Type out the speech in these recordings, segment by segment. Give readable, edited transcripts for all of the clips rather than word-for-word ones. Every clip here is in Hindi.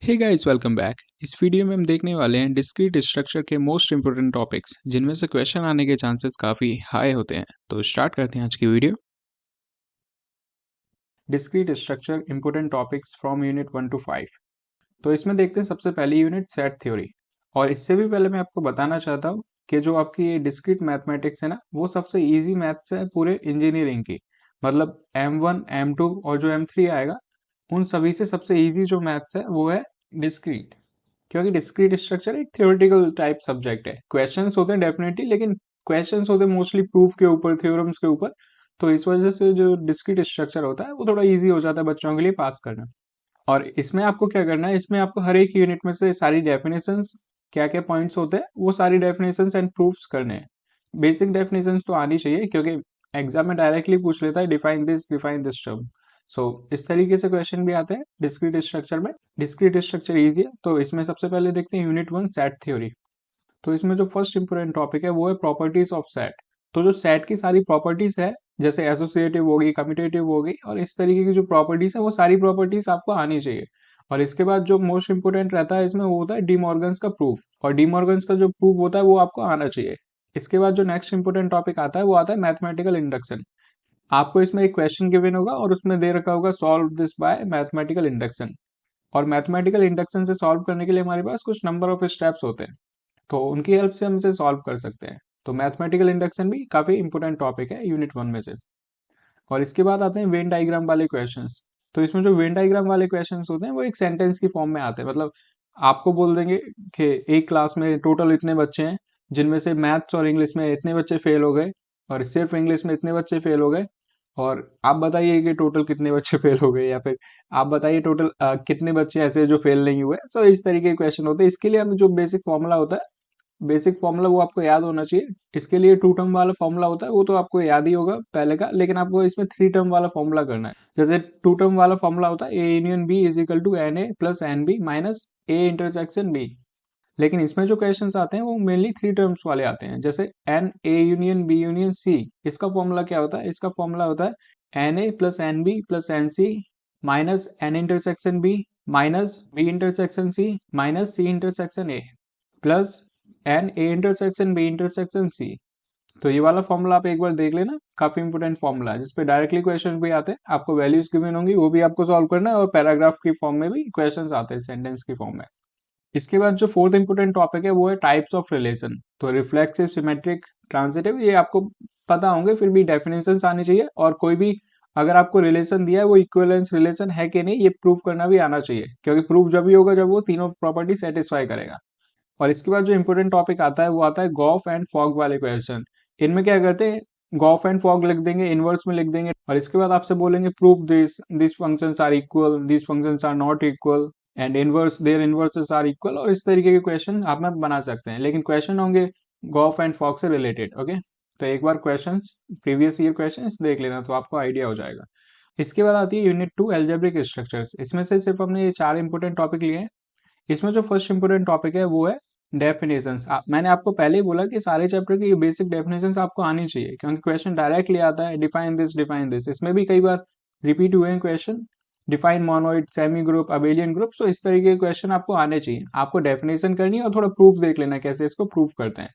हे गाइस, वेलकम बैक। इस वीडियो में हम देखने वाले हैं डिस्क्रीट स्ट्रक्चर के मोस्ट इंपोर्टेंट टॉपिक्स जिनमें से क्वेश्चन आने के चांसेस काफ़ी हाई होते हैं। तो स्टार्ट करते हैं आज की video. Discrete structure important topics from unit 1 to 5। तो इसमें देखते हैं सबसे पहली यूनिट सेट थ्योरी। और इससे भी पहले मैं आपको बताना चाहता हूँ कि जो आपकी ये डिस्क्रीट मैथमेटिक्स है ना, वो सबसे ईजी मैथ्स है पूरे इंजीनियरिंग की। मतलब M1 M2 और जो M3 आएगा, उन सभी से सबसे ईजी जो मैथ्स है वो है डिस्क्रीट। क्योंकि डिस्क्रीट स्ट्रक्चर एक थ्योरेटिकल टाइप सब्जेक्ट है। क्वेश्चंस होते हैं डेफिनेटली, लेकिन क्वेश्चंस होते हैं मोस्टली प्रूफ के ऊपर, थ्योरम्स के ऊपर। तो इस वजह से जो डिस्क्रीट स्ट्रक्चर होता है वो थोड़ा इजी हो जाता है बच्चों के लिए पास करना। और इसमें आपको क्या करना है, इसमें आपको हर एक यूनिट में से सारी डेफिनेशंस, क्या क्या पॉइंट्स होते हैं वो सारी डेफिनेशंस एंड प्रूफ्स करने हैं। बेसिक डेफिनेशंस तो आनी चाहिए, क्योंकि एग्जाम में डायरेक्टली पूछ लेता है डिफाइन दिस टर्म। सो इस तरीके से क्वेश्चन भी आते हैं डिस्क्रीट स्ट्रक्चर में। डिस्क्रीट स्ट्रक्चर इजी है, तो इसमें सबसे पहले देखते हैं यूनिट 1 सेट थ्योरी। तो इसमें जो फर्स्ट इंपोर्टेंट टॉपिक है वो है प्रॉपर्टीज ऑफ सेट। तो जो सेट की सारी प्रॉपर्टीज है, जैसे एसोसिएटिव होगी, कम्यूटेटिव होगी, और इस तरीके की जो प्रॉपर्टीज है वो सारी प्रॉपर्टीज आपको आनी चाहिए। और इसके बाद जो मोस्ट इंपोर्टेंट रहता है इसमें वो होता है डी मॉर्गन्स का प्रूफ। और डी मॉर्गन्स का जो प्रूफ होता है वो आपको आना चाहिए। इसके बाद जो नेक्स्ट इंपोर्टेंट टॉपिक आता है वो आता है मैथमेटिकल इंडक्शन। आपको इसमें एक क्वेश्चन गिवन होगा और उसमें दे रखा होगा solve this by mathematical induction. और मैथमेटिकल इंडक्शन से सॉल्व करने के लिए हमारे पास कुछ नंबर ऑफ स्टेप्स होते हैं, तो उनकी हेल्प से हम इसे सॉल्व कर सकते हैं। तो मैथमेटिकल इंडक्शन भी काफी इंपोर्टेंट टॉपिक है यूनिट 1 में से। और इसके बाद आते हैं वेन डायग्राम वाले क्वेश्चंस। तो इसमें जो वेन डायग्राम वाले क्वेश्चंस होते हैं वो एक सेंटेंस की फॉर्म में आते हैं। मतलब आपको बोल देंगे कि एक क्लास में टोटल इतने बच्चे हैं, जिनमें से मैथ्स और इंग्लिश में इतने बच्चे फेल हो गए, और सिर्फ इंग्लिश में इतने बच्चे फेल हो गए। और आप बताइए कि टोटल कितने बच्चे फेल हो गए, या फिर आप बताइए टोटल कितने बच्चे ऐसे हैं जो फेल नहीं हुए। सो इस तरीके के क्वेश्चन होते हैं। इसके लिए हम जो बेसिक फॉर्मूला होता है, बेसिक फॉर्मूला वो आपको याद होना चाहिए। इसके लिए 2 टर्म वाला फॉर्मूला होता है, वो तो आपको याद ही होगा पहले का, लेकिन आपको इसमें 3 टर्म वाला फॉर्मूला करना है। जैसे 2 टर्म वाला फॉर्मूला होता है A union B is equal to n A plus n B minus A intersection B. लेकिन इसमें जो क्वेश्चंस आते हैं वो मेनली 3 टर्म्स वाले आते हैं। जैसे n A union B union C, इसका फॉर्मूला क्या होता है? इसका फॉर्मूला होता है n A plus n B plus n C minus n intersection B minus B intersection C minus C intersection A plus n A intersection B intersection C. तो ये वाला फॉर्मूला आप एक बार देख लेना, काफी इंपोर्टेंट फॉर्मूला है, जिसपे डायरेक्टली क्वेश्चन भी आते हैं। आपको वैल्यूज गिवन होंगी, वो भी आपको सॉल्व करना है, और पैराग्राफ की फॉर्म में भी क्वेश्चंस आते हैं, सेंटेंस की फॉर्म में। इसके बाद जो फोर्थ इंपोर्टेंट टॉपिक है वो है टाइप्स ऑफ रिलेशन। तो रिफ्लेक्सिव, सिमेट्रिक, ट्रांजिटिव, ये आपको पता होंगे, फिर भी डेफिनेशंस आनी चाहिए। और कोई भी अगर आपको रिलेशन दिया है वो इक्विवेलेंस रिलेशन है कि नहीं, ये प्रूव करना भी आना चाहिए, क्योंकि प्रूफ जब भी होगा जब वो तीनों प्रॉपर्टी सेटिस्फाई करेगा। और इसके बाद जो इंपोर्टेंट टॉपिक आता है वो आता है गॉफ एंड फॉग वाले क्वेश्चन। इनमें क्या करते हैं, गॉफ एंड फॉग लिख देंगे, इनवर्स में लिख देंगे, और इसके बाद आपसे बोलेंगे proof this functions are equal, this functions are not equal, and inverse their inverses are equal. और इस तरीके के क्वेश्चन आप में बना सकते हैं, लेकिन क्वेश्चन होंगे गॉफ एंड फॉग से रिलेटेड। ओके, तो एक बार क्वेश्चंस, प्रीवियस ईयर क्वेश्चंस देख लेना तो आपको आइडिया हो जाएगा। इसके बाद आती है यूनिट 2 एल्जेब्रिक स्ट्रक्चर्स। इसमें से सिर्फ हमने ये 4 इंपोर्टेंट टॉपिक लिए हैं। इसमें जो फर्स्ट इंपोर्टेंट टॉपिक है वो है डेफिनेशंस। मैंने आपको पहले ही बोला कि सारे चैप्टर की बेसिक डेफिनेशंस आपको आनी चाहिए, क्योंकि क्वेश्चन डायरेक्टली आता है डिफाइन दिस डिफाइन दिस। इसमें भी कई बार रिपीट हुए हैं question, define monoid, semi group, abelian group. So इस तरीके के क्वेश्चन आपको आने चाहिए। आपको डेफिनेशन करनी है और थोड़ा प्रूफ देख लेना है कैसे इसको प्रूफ करते हैं।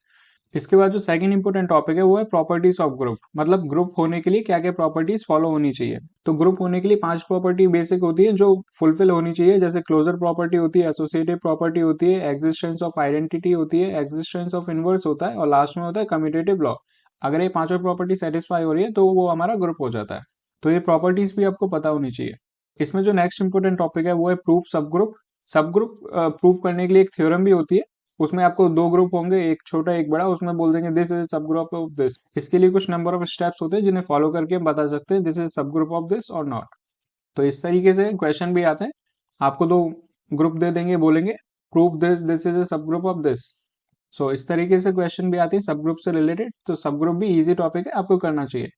इसके बाद जो सेकंड इंपोर्टेंट टॉपिक है वो है प्रॉपर्टीज ऑफ ग्रुप। मतलब ग्रुप होने के लिए क्या क्या प्रॉपर्टीज फॉलो होनी चाहिए। तो ग्रुप होने के लिए 5 प्रॉपर्टी बेसिक होती है जो फुलफिल होनी चाहिए। जैसे क्लोजर प्रॉपर्टी होती है, एसोसिएटिव प्रॉपर्टी होती है, एग्जिस्टेंस ऑफ आइडेंटिटी होती है, एग्जिस्टेंस ऑफ इनवर्स होता है, और लास्ट में होता है कम्यूटेटिव लॉ। अगर ये पांचों प्रॉपर्टी सेटिस्फाई हो रही है तो वो हमारा ग्रुप हो जाता है। तो ये प्रॉपर्टीज भी आपको पता होनी चाहिए। इसमें जो नेक्स्ट इंपोर्टेंट टॉपिक है वो है प्रूफ सब ग्रुप। सब ग्रुप प्रूफ करने के लिए एक थ्योरम भी होती है। उसमें आपको 2 ग्रुप होंगे, एक छोटा एक बड़ा, उसमें बोल देंगे दिस इज सब ग्रुप ऑफ दिस। इसके लिए कुछ नंबर ऑफ स्टेप्स होते हैं जिन्हें फॉलो करके हम बता सकते हैं दिस इज सब ग्रुप ऑफ दिस और नॉट। तो इस तरीके से क्वेश्चन भी आते हैं। आपको 2 ग्रुप दे देंगे, बोलेंगे proof this this is a सब ग्रुप ऑफ दिस। सो इस तरीके से क्वेश्चन भी आते हैं सब ग्रुप से रिलेटेड। तो सब ग्रुप भी इजी टॉपिक है, आपको करना चाहिए।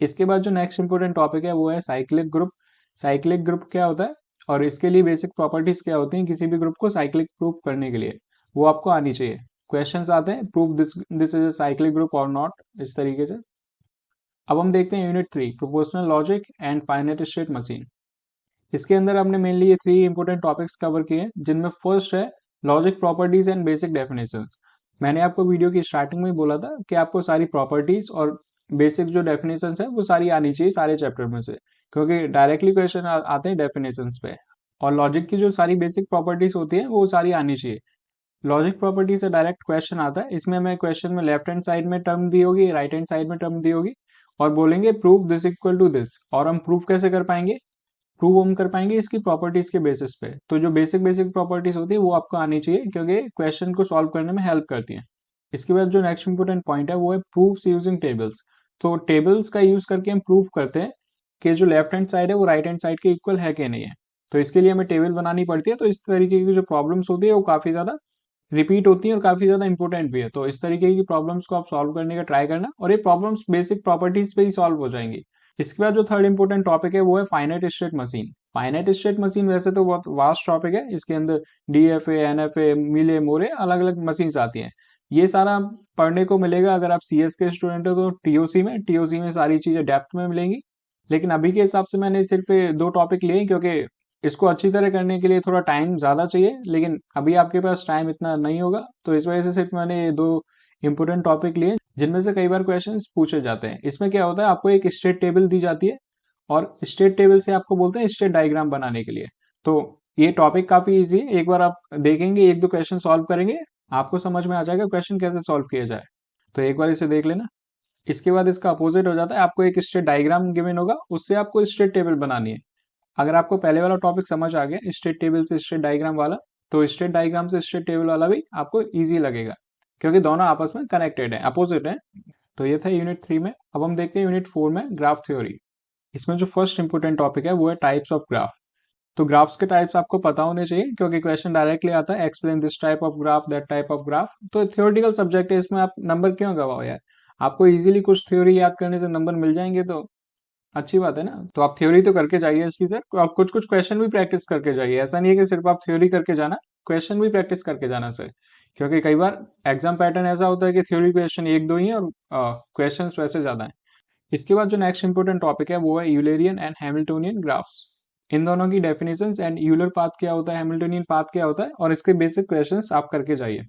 इसके बाद जो नेक्स्ट इंपोर्टेंट टॉपिक है वो है साइक्लिक ग्रुप। साइक्लिक ग्रुप क्या होता है और इसके लिए बेसिक प्रॉपर्टीज क्या होती हैं किसी भी ग्रुप को साइक्लिक प्रूफ करने के लिए, वो आपको आनी चाहिए। क्वेश्चंस आते हैं proof this this is a cyclic group और नॉट, इस तरीके से। अब हम देखते हैं unit 3 proportional logic and finite state machine. इसके अंदर हमने मेनली ये 3 इंपॉर्टेंट टॉपिक्स कवर किए हैं, जिनमें फर्स्ट है logic properties and basic definitions. मैंने आपको वीडियो की स्टार्टिंग में ही बोला था कि आपको सारी प्रॉपर्टीज और बेसिक जो डेफिनेशंस है वो सारी आनी चाहिए सारे चैप्टर में से, क्योंकि डायरेक्टली क्वेश्चन आते हैं डेफिनेशंस पे। और लॉजिक की जो सारी बेसिक प्रॉपर्टीज होती है वो सारी आनी चाहिए। लॉजिक प्रॉपर्टी से डायरेक्ट क्वेश्चन आता है, इसमें हमें क्वेश्चन में लेफ्ट हैंड साइड में टर्म दी होगी, राइट हैंड साइड में टर्म दी होगी, और बोलेंगे prove this equal to this. और हम प्रूव कैसे कर पाएंगे? प्रूव हम कर पाएंगे इसकी प्रॉपर्टीज के बेसिस पे। तो जो बेसिक बेसिक प्रॉपर्टीज होती है वो आपको आनी चाहिए, क्योंकि क्वेश्चन को सॉल्व करने में हेल्प करती है। इसके बाद जो नेक्स्ट इंपोर्टेंट पॉइंट है वो है प्रूफ्स यूजिंग टेबल्स। तो टेबल्स का यूज करके हम प्रूव करते हैं कि जो लेफ्ट हैंड साइड है वो राइट हैंड साइड के इक्वल है कि नहीं है। तो इसके लिए हमें टेबल बनानी पड़ती है। तो इस तरीके की जो प्रॉब्लम्स होती है वो काफी ज्यादा रिपीट होती है और काफी ज्यादा इंपॉर्टेंट भी है। तो इस तरीके की प्रॉब्लम्स को आप सॉल्व करने का ट्राई करना, और ये प्रॉब्लम्स बेसिक प्रॉपर्टीज पे ही सॉल्व हो जाएंगी। इसके बाद जो थर्ड इंपॉर्टेंट टॉपिक है वो है finite state machine. Finite state machine वैसे तो बहुत वास्ट टॉपिक है, इसके अंदर डीएफए, एनएफए, मिले मोरे अलग अलग मशीन्स आती हैं। ये सारा पढ़ने को मिलेगा अगर आप सीएस के स्टूडेंट हो तो टीओसी में सारी चीजें डेप्थ में मिलेंगी। लेकिन अभी के हिसाब से मैंने सिर्फ 2 टॉपिक लिए, क्योंकि इसको अच्छी तरह करने के लिए थोड़ा टाइम ज्यादा चाहिए, लेकिन अभी आपके पास टाइम इतना नहीं होगा। तो इस वजह से सिर्फ मैंने ये 2 इंपोर्टेंट टॉपिक लिए, जिनमें से कई बार क्वेश्चंस पूछे जाते हैं। इसमें क्या होता है, आपको एक स्टेट टेबल दी जाती है, और स्टेट टेबल से आपको बोलते हैं स्टेट डायग्राम बनाने के लिए। तो ये टॉपिक काफी इजी है, एक बार आप देखेंगे, 1-2 क्वेश्चन सॉल्व करेंगे, आपको समझ में आ जाएगा क्वेश्चन कैसे सॉल्व किया जाए। तो एक बार इसे देख लेना। इसके बाद इसका अपोजिट हो जाता है, आपको एक स्टेट डायग्राम गिवन होगा, उससे आपको स्टेट टेबल बनानी है। अगर आपको पहले वाला टॉपिक समझ आ गया स्टेट टेबल से स्टेट डायग्राम वाला, तो स्टेट डायग्राम से स्टेट टेबल वाला भी आपको इजी लगेगा, क्योंकि दोनों आपस में कनेक्टेड है, अपोजिट है। तो ये था यूनिट 3 में। अब हम देखते हैं यूनिट 4 में ग्राफ थ्योरी। इसमें जो फर्स्ट इंपोर्टेंट टॉपिक है वो है टाइप्स ऑफ ग्राफ। तो ग्राफ्स के टाइप्स आपको पता होने चाहिए, क्योंकि क्वेश्चन डायरेक्टली आता है explain this type of graph, that type of graph. तो थ्योरेटिकल सब्जेक्ट है, इसमें आप नंबर क्यों गवाओ यार? आपको इजीली कुछ थ्योरी याद करने से नंबर मिल जाएंगे तो अच्छी बात है ना। तो आप थ्योरी तो करके जाइए इसकी सर, तो आप कुछ कुछ क्वेश्चन भी प्रैक्टिस करके जाइए। ऐसा नहीं है कि सिर्फ आप थ्योरी करके जाना, क्वेश्चन भी प्रैक्टिस करके जाना सर, क्योंकि कई बार एग्जाम पैटर्न ऐसा होता है कि थ्योरी क्वेश्चन 1-2 ही है और क्वेश्चन वैसे ज्यादा है। इसके बाद जो नेक्स्ट इंपोर्टेंट टॉपिक है वो है यूलेरियन एंड हैमिल्टोनियन ग्राफ्स। इन दोनों की डेफिनेशंस एंड यूलर पाथ क्या होता है, हैमिल्टोनियन पाथ क्या होता है, और इसके बेसिक क्वेश्चंस आप करके जाइए।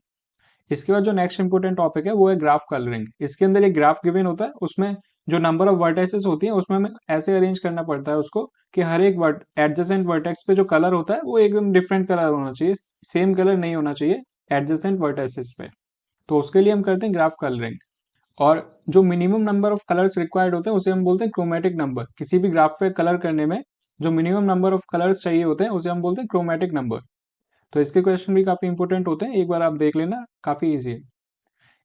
इसके बाद जो नेक्स्ट इंपोर्टेंट टॉपिक है वो है ग्राफ कलरिंग। इसके अंदर एक ग्राफ गिवन होता है, उसमें जो नंबर ऑफ वर्टेक्सेस होती हैं उसमें हमें ऐसे अरेंज करना पड़ता है उसको कि हर एक एडजेसेंट वर्टेक्स पे जो कलर होता है वो एकदम डिफरेंट कलर होना चाहिए, सेम कलर नहीं होना चाहिए एडजेसेंट वर्टेक्सेस पे। तो उसके लिए हम करते हैं ग्राफ कलरिंग। और जो minimum number of colours required होते हैं उसे हम बोलते हैं क्रोमेटिक नंबर। किसी भी ग्राफ पे कलर करने में जो मिनिमम नंबर ऑफ कलर्स चाहिए होते हैं उसे हम बोलते हैं क्रोमेटिक नंबर। तो इसके क्वेश्चन भी काफी इंपोर्टेंट होते हैं, एक बार आप देख लेना, काफी इजी है।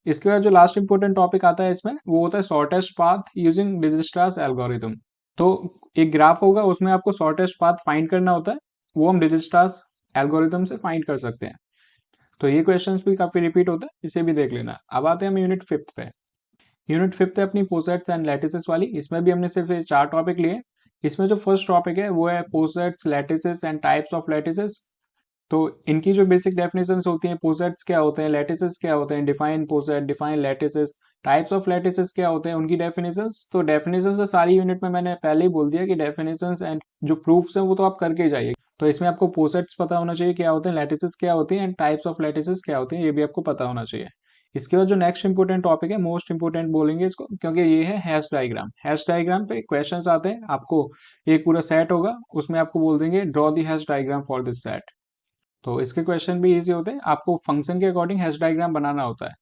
इसके बाद जो लास्ट इंपोर्टेंट टॉपिक आता है इसमें वो होता है शॉर्टेस्ट पाथ यूजिंग डिजिस्ट्रास एल्गोरिथम। तो एक ग्राफ होगा, उसमें आपको शॉर्टेस्ट पाथ फाइंड करना होता है, वो हम डिजिस्ट्रास एल्गोरिथम से फाइंड कर सकते हैं। तो ये क्वेश्चंस भी काफी रिपीट होते हैं, इसे भी देख लेना। अब आते हैं हम यूनिट 5 पे। यूनिट 5 है अपनी पोसेट्स एंड लैटिसेस वाली। इसमें भी हमने सिर्फ ये 4 टॉपिक लिए। इसमें जो फर्स्ट टॉपिक है वो है पोसेट्स, lattices and types of lattices. तो इनकी जो बेसिक डेफिनेशंस होती हैं, पोसेट्स क्या होते हैं, लैटिसेस क्या होते हैं, define पोसेट, define lattices, types of lattices क्या होते हैं, उनकी डेफिनेशंस। तो डेफिनेशंस तो सारी यूनिट में मैंने पहले ही बोल दिया कि डेफिनेशंस एंड जो प्रूफ्स हैं वो तो आप करके ही जाइए। तो इसमें आपको पोसेट्स पता होना चाहिए क्या होते हैं, लैटिसेस क्या होती हैं, एंड टाइप्स ऑफ लैटिसेस क्या होती हैं, ये भी आपको पता होना चाहिए। इसके बाद जो नेक्स्ट इंपोर्टेंट टॉपिक है, मोस्ट इंपोर्टेंट बोलेंगे इसको, क्योंकि ये है हैश डायग्राम। हैश डायग्राम पे क्वेश्चंस आते हैं, आपको एक पूरा सेट होगा, उसमें आपको बोल देंगे draw the hash diagram for this set. तो इसके क्वेश्चन भी इजी होते हैं, आपको फंक्शन के अकॉर्डिंग हैश डायग्राम बनाना होता है।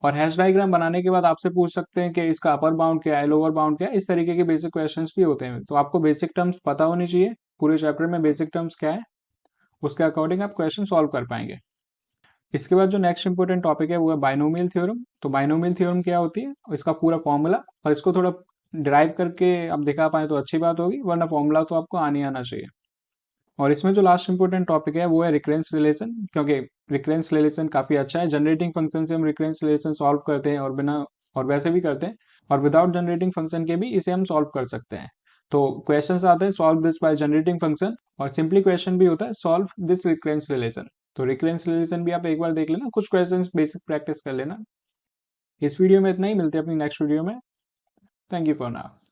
और हैश डायग्राम बनाने के बाद आपसे पूछ सकते हैं कि इसका अपर बाउंड क्या है, लोअर बाउंड क्या है, इस तरीके के बेसिक क्वेश्चंस भी होते हैं। तो आपको बेसिक टर्म्स पता होनी चाहिए, पूरे चैप्टर में बेसिक टर्म्स क्या है, उसके अकॉर्डिंग आप क्वेश्चन सॉल्व कर पाएंगे। इसके बाद जो नेक्स्ट इंपोर्टेंट टॉपिक है वो है बाइनोमियल थ्योरम। तो बाइनोमियल थ्योरम क्या होती है, इसका पूरा फॉर्मूला, और इसको थोड़ा डिराइव करके आप दिखा पाए तो अच्छी बात होगी, वरना फॉर्मूला तो आपको आना चाहिए। और इसमें जो लास्ट इंपोर्टेंट टॉपिक है वो है रिकरेंस रिलेशन, क्योंकि रिकरेंस रिलेशन काफी अच्छा है। जनरेटिंग फंक्शन से हम रिकरेंस रिलेशन सॉल्व करते हैं, और बिना, और वैसे भी करते हैं, और विदाउट जनरेटिंग फंक्शन के भी इसे हम सॉल्व कर सकते हैं। तो क्वेश्चंस आते हैं solve this by generating function, और सिंपली क्वेश्चन भी होता है सॉल्व दिस रिकरेंस रिलेशन। तो रिकरेंस रिलेशन भी आप एक बार देख लेना, कुछ क्वेश्चंस बेसिक प्रैक्टिस कर लेना। इस वीडियो में इतना ही, मिलते हैं अपनी नेक्स्ट वीडियो में। Thank you for now.